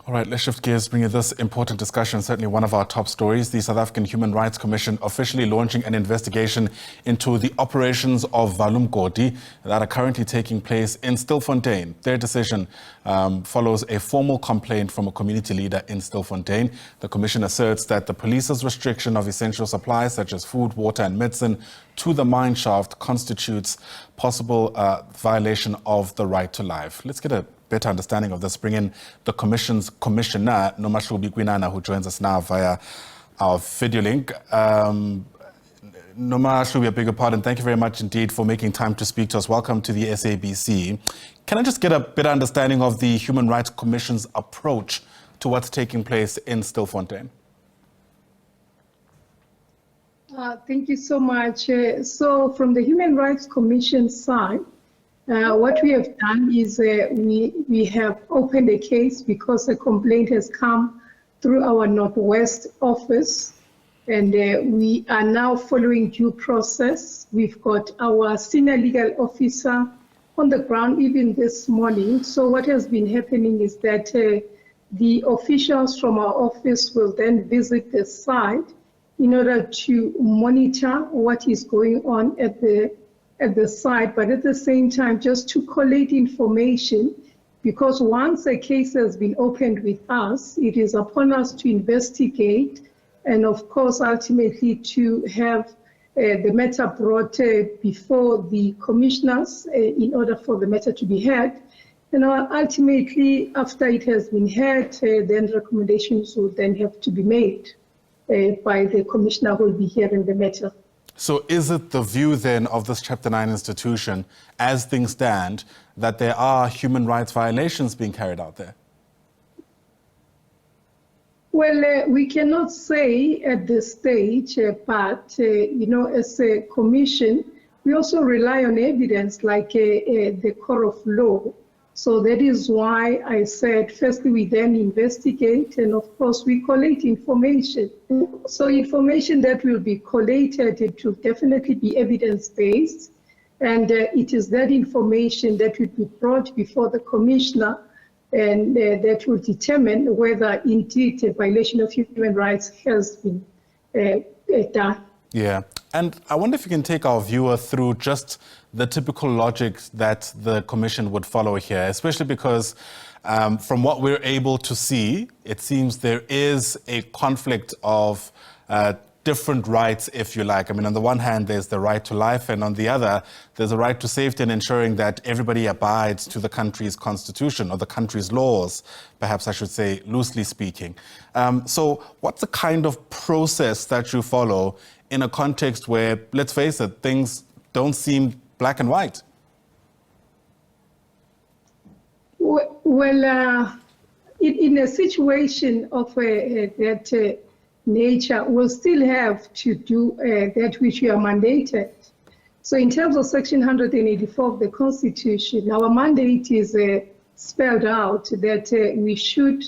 All right, let's shift gears, bring you this important discussion, certainly one of our top stories. The South African Human Rights Commission officially launching an investigation into the operations of Vala Umgodi that are currently taking place in Stilfontein. Their decision follows a formal complaint from a community leader in Stilfontein. The commission asserts that the police's restriction of essential supplies such as food, water and medicine to the mine shaft constitutes possible violation of the right to life. Let's get a better understanding of this. Bring in the Commission's Commissioner Nomahlubi Khwinana, who joins us now via our video link. Nomahlubi, I beg your pardon. Thank you very much indeed for making time to speak to us. Welcome to the SABC. Can I just get a better understanding of the Human Rights Commission's approach to what's taking place in Stilfontein? Thank you so much. So from the Human Rights Commission side, what we have done is we have opened a case because a complaint has come through our Northwest office, and we are now following due process. We've got our senior legal officer on the ground even this morning. So what has been happening is that the officials from our office will then visit the site in order to monitor what is going on at the site, but at the same time, just to collate information, because once a case has been opened with us, it is upon us to investigate and, of course, ultimately to have the matter brought before the commissioners in order for the matter to be heard. And ultimately, after it has been heard, then recommendations will then have to be made by the commissioner who will be hearing the matter. So is it the view then of this Chapter 9 institution, as things stand, that there are human rights violations being carried out there? Well, we cannot say at this stage, but, as a commission, we also rely on evidence like the court of law. So that is why I said, firstly, we then investigate, and of course, we collate information. So information that will be collated, it will definitely be evidence-based, and it is that information that will be brought before the commissioner, and that will determine whether indeed a violation of human rights has been done. Yeah, and I wonder if you can take our viewer through just the typical logic that the Commission would follow here, especially because from what we're able to see, it seems there is a conflict of different rights, if you like. I mean, on the one hand, there's the right to life, and on the other, there's a right to safety and ensuring that everybody abides to the country's constitution or the country's laws, perhaps I should say, loosely speaking. So what's the kind of process that you follow in a context where, let's face it, things don't seem black and white? Well, in a situation of that nature, we'll still have to do that which we are mandated. So in terms of Section 184 of the Constitution, our mandate is spelled out that we should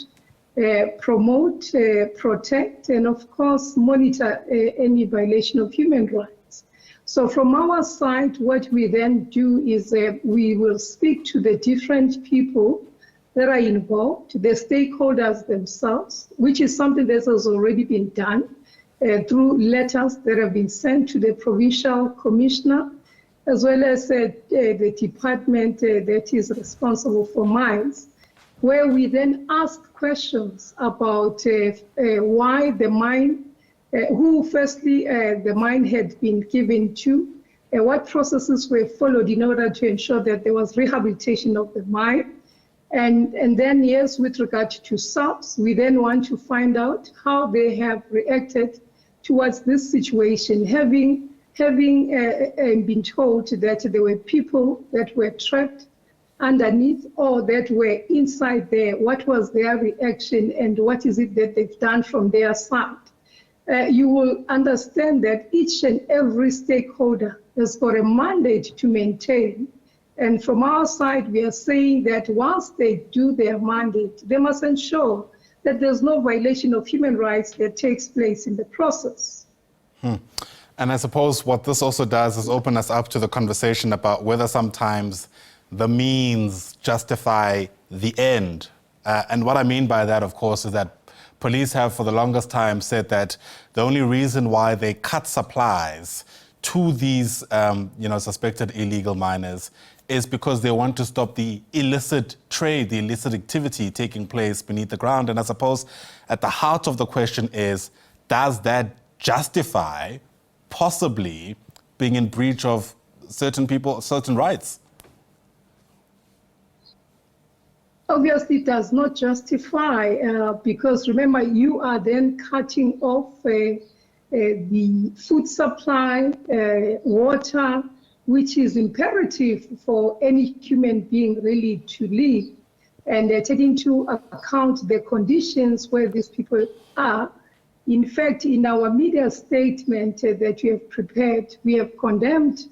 promote, protect, and of course, monitor any violation of human rights. So from our side, what we then do is we will speak to the different people that are involved, the stakeholders themselves, which is something that has already been done through letters that have been sent to the provincial commissioner, as well as the department that is responsible for mines, where we then ask questions about why the mine, who firstly the mine had been given to, what processes were followed in order to ensure that there was rehabilitation of the mine. And then, yes, with regard to SABC, we then want to find out how they have reacted towards this situation, having been told that there were people that were trapped underneath or that were inside there. What was their reaction and what is it that they've done from their side? You will understand that each and every stakeholder has got a mandate to maintain. And from our side, we are saying that once they do their mandate, they must ensure that there's no violation of human rights that takes place in the process. And I suppose what this also does is open us up to the conversation about whether sometimes the means justify the end. And what I mean by that, of course, is that police have for the longest time said that the only reason why they cut supplies to these suspected illegal miners is because they want to stop the illicit trade, the illicit activity taking place beneath the ground. And I suppose at the heart of the question is, does that justify possibly being in breach of certain rights? Obviously, it does not justify, because remember, you are then cutting off the food supply, water, which is imperative for any human being really to live, and taking into account the conditions where these people are. In fact, in our media statement that we have prepared, we have condemned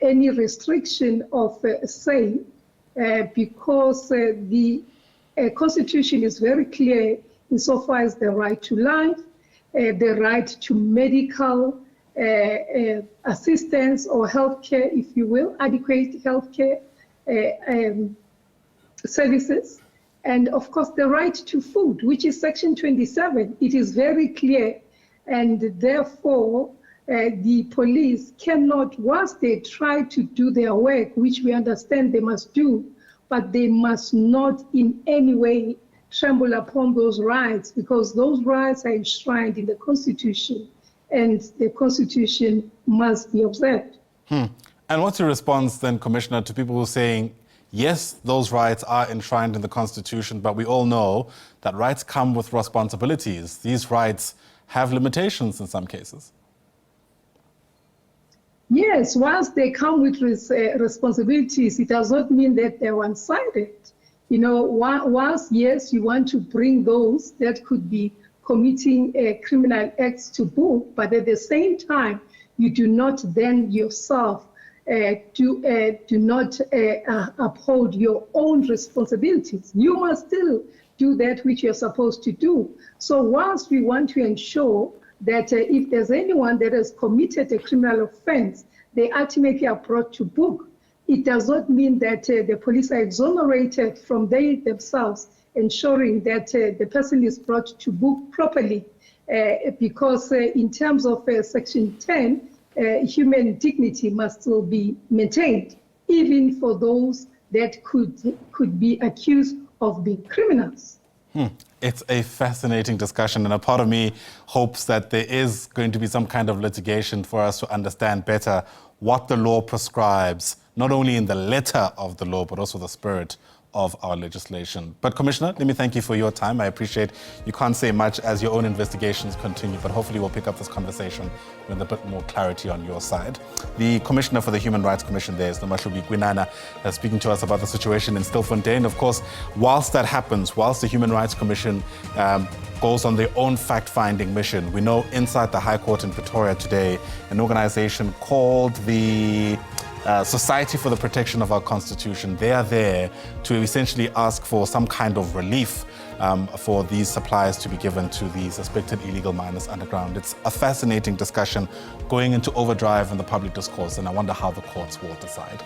any restriction of sale because the Constitution is very clear insofar as the right to life, the right to medical assistance or healthcare, if you will, adequate healthcare services, and of course the right to food, which is Section 27. It is very clear, and therefore the police cannot, once they try to do their work, which we understand they must do, but they must not in any way trample upon those rights, because those rights are enshrined in the Constitution, and the Constitution must be observed. And what's your response then, Commissioner, to people who are saying, yes, those rights are enshrined in the Constitution, but we all know that rights come with responsibilities. These rights have limitations in some cases. Yes, whilst they come with responsibilities, it does not mean that they're one-sided. You know, whilst, yes, you want to bring those that could be committing criminal acts to book, but at the same time, you do not then yourself do not uphold your own responsibilities. You must still do that which you're supposed to do. So whilst we want to ensure that if there's anyone that has committed a criminal offense, they ultimately are brought to book, it does not mean that the police are exonerated from they themselves ensuring that the person is brought to book properly, because in terms of Section 10, human dignity must still be maintained, even for those that could be accused of being criminals. It's a fascinating discussion, and a part of me hopes that there is going to be some kind of litigation for us to understand better what the law prescribes, not only in the letter of the law, but also the spirit of our legislation. But Commissioner, let me thank you for your time. I appreciate you can't say much as your own investigations continue, but hopefully we'll pick up this conversation with a bit more clarity on your side. The Commissioner for the Human Rights Commission there is Nomahlubi Khwinana, speaking to us about the situation in Stilfontein. Of course, whilst that happens, whilst the Human Rights Commission goes on their own fact-finding mission, we know inside the High Court in Pretoria today, an organization called the Society for the Protection of Our Constitution, they are there to essentially ask for some kind of relief for these supplies to be given to the suspected illegal miners underground. It's a fascinating discussion going into overdrive in the public discourse, and I wonder how the courts will decide.